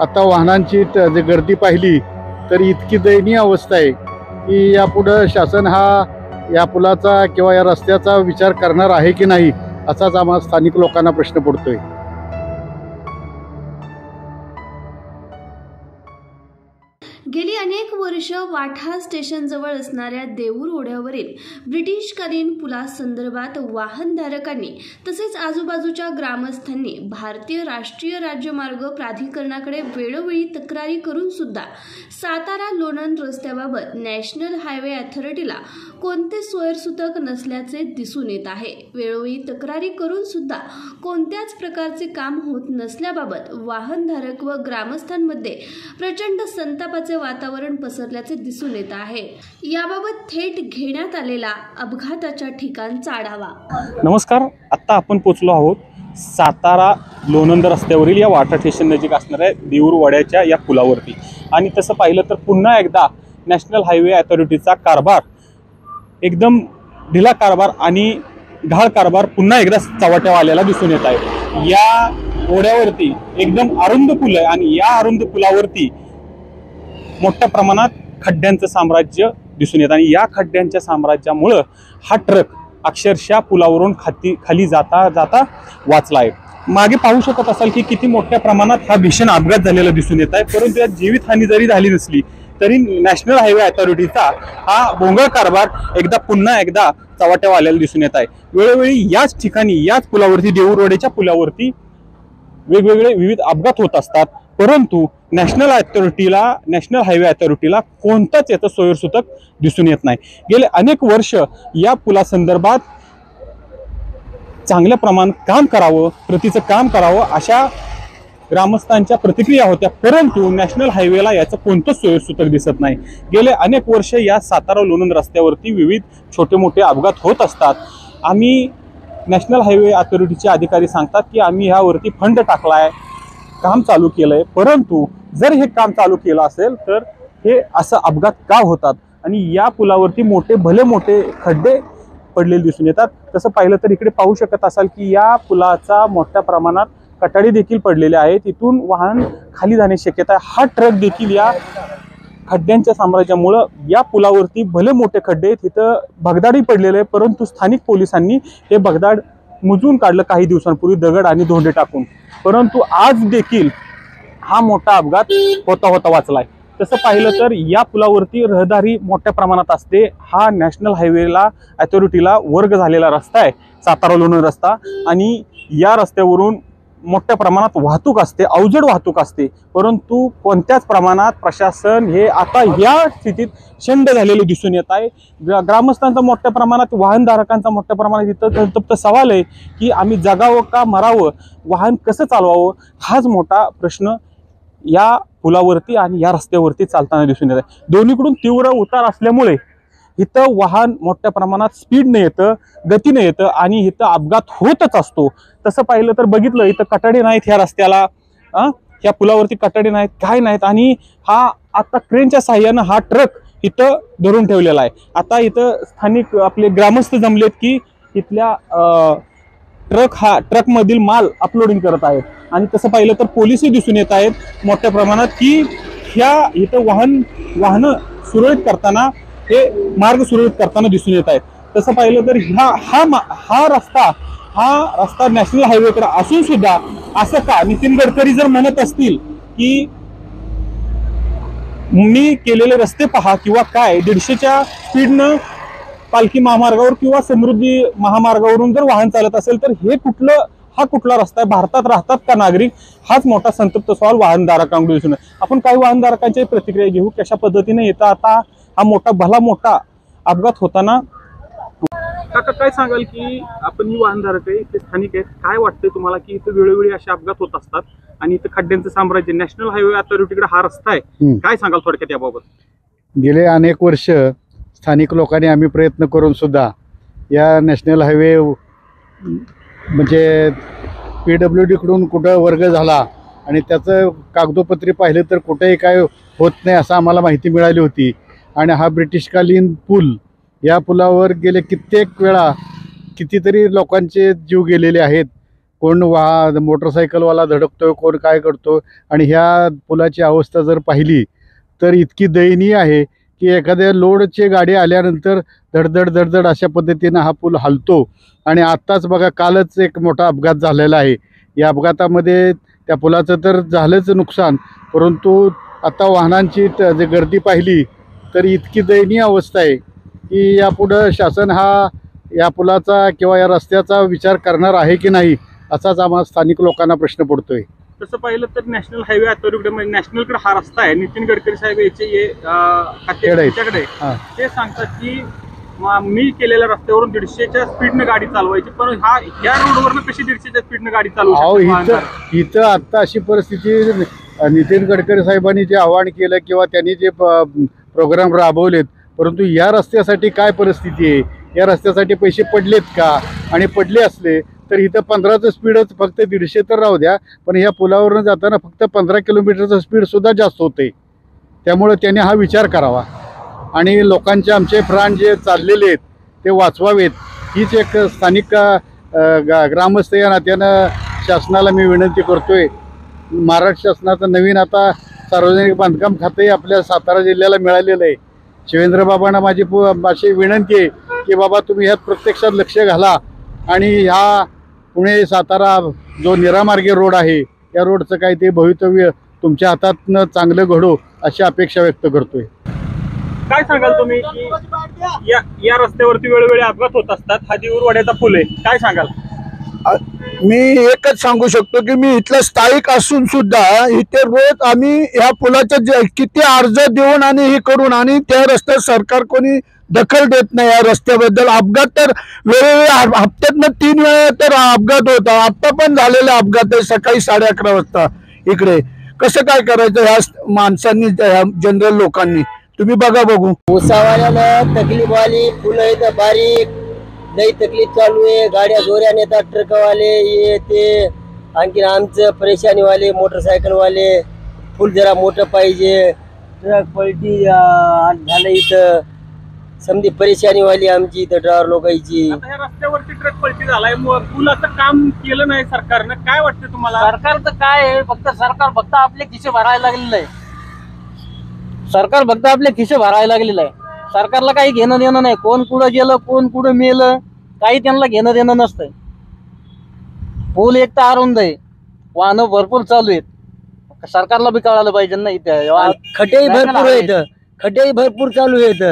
आता वाहनांची जी गर्दी पाहिली तर इतकी दयनीय अवस्था आहे की यापुढं शासन हा या पुलाचा किंवा या रस्त्याचा विचार करणार आहे की नाही असाच आम्हाला स्थानिक लोकांना प्रश्न पडतोय। गेली अनेक वर्ष वाठा स्टेशनजवळ असणाऱ्या देऊर ओढ्यावरील ब्रिटिशकालीन पुलासंदर्भात वाहनधारकांनी तसेच आजूबाजूच्या ग्रामस्थांनी भारतीय राष्ट्रीय राज्यमार्ग प्राधिकरणाकडे वेळोवेळी तक्रारी करून सुद्धा सातारा लोणंद रस्त्याबाबत नॅशनल हायवे अथॉरिटीला कोणते सोयीसूतक नसल्याचे दिसून येत आहे। वेळोवेळी तक्रारी करून सुद्धा कोणत्याच प्रकारचे काम होत नसल्याबाबत वाहनधारक व ग्रामस्थांमध्ये प्रचंड संतापाचे वातावरण पसरल्याचे दिसून येत आहे। याबाबत थेट घेण्यात आलेला अपघाताच्या ठिकाणचा आढावा। नमस्कार, आता आपण पोहोचलो आहोत सातारा लोणंद रस्त्यावरील या वाठा स्टेशन नजीक असणाऱ्या देऊर वाड्याच्या या पुलावरती। आणि तसं पाहिलं तर पुन्हा एकदा नॅशनल हायवे अथॉरिटीचा कारभार एकदम ढिला कारभार आणि घाळ कारभार पुन्हा एकदा चव्हाट्यावर आलेला दिसून येत आहे। या ओढ्यावरती एकदम अरुंद पूल आहे आणि या अरुंद पुलावरती मोठ्या प्रमाणात खड्ड्यांचं साम्राज्य दिसून येतं आणि या खड्ड्यांच्या साम्राज्यामुळं हा ट्रक अक्षरशः पुलावरून खाली जाता जाता वाचला आहे। मागे पाहू शकत असाल की किती मोठ्या प्रमाणात हा भीषण अपघात झालेला दिसून येत आहे, परंतु यात जीवितहानी जरी झाली नसली तरी नॅशनल हायवे अथॉरिटीचा हा भोंगळ कारभार पुन्हा एकदा चव्हाट्यावर आलेला दिसून येत आहे। वेळोवेळी याच ठिकाणी याच पुलावरती देऊर वाड्याच्या पुलावरती वेगवेगळे विविध अपघात होत असतात, परंतु नॅशनल हायवे अथॉरिटीला कोणताच याचं सोयीसूतक दिसून येत नाही। गेले अनेक वर्ष या पुलासंदर्भात चांगल्या प्रमाणात काम करावं, प्रतीचं काम करावं अशा ग्रामस्थांच्या प्रतिक्रिया होत्या, परंतु नॅशनल हायवेला याचं कोणतंच सोयीसूतक दिसत नाही। गेले अनेक वर्ष या सातारा लोणंद रस्त्यावरती विविध छोटे मोठे अपघात होत असतात। आम्ही नॅशनल हायवे अथॉरिटीचे अधिकारी सांगतात की आम्ही ह्यावरती फंड टाकलाय, काम चालू केलंय, परंतु जर हे काम चालू केलं असेल तर हे असं अपघात का होतात आणि या पुलावरती भले मोठे खड्डे पडलेले दिसून येतात। तसं पाहिलं तर इकडे पाहू शकत असाल की या पुलाचा मोठ्या प्रमाणात कटाडी देखील पडलेले आहेत, तिथून वाहन खाली जाण्याची शक्यता आहे। हा ट्रक देखील या खड्ड्यांच्या साम्राज्यामुळं या पुलावरती भले मोठे खड्डे तिथं भगदाडी पडलेले, परंतु स्थानिक पोलिसांनी हे भगदाड मुजून काढलं काही दिवसांपूर्वी दगड आणि धोंडे टाकून, परंतु आज देखील हा मोठा अपघात होता वाचलाय। तसं पाहिलं तर या पुलावरती रहदारी मोठ्या प्रमाणात असते। हा नॅशनल हायवेला अथॉरिटीला वर्ग झालेला रस्ता आहे, सातारा लोणंद रस्ता, आणि या रस्त्यावरून मोठ्या प्रमाणात वाहतूक असते, अवजड वाहतूक असते, परंतु कोणत्याच प्रमाणात प्रशासन हे आता या स्थितीत शंड झालेले दिसून येत आहे। ग्रामस्थांचा मोठ्या प्रमाणात, वाहनधारकांचा मोठ्या प्रमाणात इथं संतप्त सवाल आहे की आम्ही जगावं का मरावं, वाहन कसं चालवावं, हाच मोठा प्रश्न या पुलावरती आणि या रस्त्यावरती चालताना दिसून येत आहे। दोन्हीकडून तीव्र उतार असल्यामुळे इथं वाहन मोठ्या प्रमाणात स्पीडने येतं, गतीने येतं आणि इथं अपघात होतच असतो। तसं पाहिलं तर बघितलं इथं कटाडे नाहीत ह्या रस्त्याला, ह्या पुलावरती कटाडे नाहीत, काय नाहीत, आणि हा आता क्रेनच्या साह्यानं हा ट्रक इथं धरून ठेवलेला आहे। आता इथं स्थानिक आपले ग्रामस्थ जमलेत की इथल्या ट्रकमधील माल अपलोडिंग करत आहेत, आणि तसं पाहिलं तर पोलिसही दिसून येत आहेत मोठ्या प्रमाणात की ह्या इथं वाहनं सुरळीत करताना, हे मार्ग सुरळीत करताना दिसून येत आहेत। तसं पाहिलं तर हा रस्ता नॅशनल हायवेकडे असून सुद्धा असं का नितीन गडकरी जर म्हणत असतील की मी केलेले रस्ते पहा किंवा काय 150च्या स्पीडनं पालखी महामार्गावर किंवा समृद्धी महामार्गावरून जर वाहन चालत असेल तर हा कुठला रस्ता आहे, भारतात राहतात का नागरिक, हाच मोठा संतप्त सवाल वाहनधारकांकडून दिसून येतो। आपण काही वाहनधारकांची प्रतिक्रिया घेऊ, कशा पद्धतीने येतं आता हा भला मोठा अपघात होताना। काका, काय सांगाल की आपण ही वाहनधारक आहे, ते स्थानिक आहेत, काय वाटतंय तुम्हाला की इथं वेळोवेळी असे अपघात होत असतात आणि इथं खड्ड्यांचं साम्राज्य, नॅशनल हायवे अथॉरिटीकडे हा रस्ता आहे, काय सांगाल थोडक्यात याबाबत? गेले अनेक वर्ष स्थानिक लोकांनी आम्ही प्रयत्न करून सुद्धा या नॅशनल हायवे म्हणजे PWD कडून कुठं वर्ग झाला आणि त्याचं कागदोपत्री पाहिलं तर कुठेही काय होत नाही असं आम्हाला माहिती मिळाली होती। आणि हा ब्रिटिशकालीन पूल, या पुलावर गेले कित्येक वेळा कितीतरी लोकांचे जीव गेलेले आहेत, कोण मोटरसायकलवाला धडकतोय, कोण काय करतो. आणि ह्या पुलाची अवस्था जर पाहिली तर इतकी दयनीय आहे की एखाद्या लोडची गाडी आल्यानंतर धडधड धडधड अशा पद्धतीनं हा पूल हलतो. आणि आत्ताच बघा, कालच एक मोठा अपघात झालेला आहे. या अपघातामध्ये त्या पुलाचं तर झालंच नुकसान, परंतु आता वाहनांची जी गर्दी पाहिली तर इतकी दयनीय अवस्था आहे की यापुढं शासन हा या पुलाचा किंवा या रस्त्याचा विचार करणार आहे की नाही, असाच आम्हाला स्थानिक लोकांना प्रश्न पडतोय. तसं पाहिलं तर नॅशनल हायवे अथॉरिटीकडे म्हणजे नॅशनलकडे हा रस्ता आहे, नितीन गडकरी साहेब याचे खात्याकडे हां. ते सांगतात की मी केलेल्या रस्त्यावरून 150च्या स्पीडनं गाडी चालवायची, पण ह्या रोडवरनं कशी 150च्या स्पीडनं गाडी अहो, चालवायची. इथं आत्ता अशी परिस्थिती, नितीन गडकरी साहेबांनी जे आवाहन केलं किंवा त्यांनी जे प्रोग्राम राबवलेत, परंतु या रस्त्यासाठी काय परिस्थिती आहे, या रस्त्यासाठी पैसे पडलेत का? आणि पडले असले तर इथं 15चं स्पीडच, फक्त 150 तर राहू द्या, पण ह्या पुलावरून जाताना फक्त 15 किलोमीटरचं स्पीडसुद्धा जास्त होते. त्यामुळं त्याने हा विचार करावा आणि लोकांचे आमचे प्राण जे चाललेले आहेत ते वाचवावेत. हीच एक स्थानिक ग्रामस्थ या नात्यानं शासनाला मी विनंती करतोय. महाराष्ट्र शासनाचं नवीन आता सार्वजनिक बांधकाम खातंही आपल्या सातारा जिल्ह्याला मिळालेलं आहे. शिवेंद्रबाबांना माझी विनंती आहे की बाबा, तुम्ही ह्यात प्रत्यक्षात लक्ष घाला आणि ह्या पुणे सातारा जो निरामार्गी रोड आहे, या रोडचं काही ते भवितव्य तुमच्या हातातनं चांगलं घडो अशी अपेक्षा व्यक्त करतोय. काय सांगाल तुम्ही की या रस्त्यावरती वेळोवेळी अपघात होत असतात, हा देऊरवाड्याचा पूल आहे, काय सांगाल? मी एकच सांगू शकतो की मी इथला स्थायिक असून सुद्धा इथे रोज आम्ही ह्या पुलाचे किती अर्ज देऊन आणि हे करून, आणि त्या रस्त्यात सरकार कोणी दखल देत नाही. या रस्त्याबद्दल अपघात तर वेळोवेळी हप्त्यातनं 3 वेळा तर अपघात होता. आत्ता पण झालेला अपघात आहे सकाळी 11:30 वाजता इकडे. कसं काय करायचं ह्या माणसांनी, जनरल लोकांनी? तुम्ही बघू. उसावाल्याला तकलीफ आली, फुलं इथं बारीक, लई तकलीफ चालू आहे. गाड्या जोऱ्याने येतात, ट्रकवाले ये ते, आणखीन आमचं परेशानीवाले मोटरसायकलवाले. फुल जरा मोठं पाहिजे, ट्रक पलटी झालं इथं, समधी परेशानीवाली आमची इथं ड्रायव्हर लोकांची. आता ह्या रस्त्यावरती ट्रक पलटी झालाय, पुलाचं काम केलं नाही सरकारनं, काय वाटतं तुम्हाला? सरकारचं काय आहे, सरकार आपले खिसे भरायला लागलेलं आहे. सरकार फक्त आपले खिसे भरायला लागलेलं आहे. सरकारला काही घेणं देणं नाही. कोण कुठं गेलं, कोण कुठं मेलं, काही त्यांना घेणं देणं नसतंय. पूल एक तर अरुंद आहे, वाहनं भरपूर चालू आहेत. सरकारला बी कळायला पाहिजे ना. इथे खड्डेही भरपूर आहेत, खड्डेही भरपूर चालू आहेत.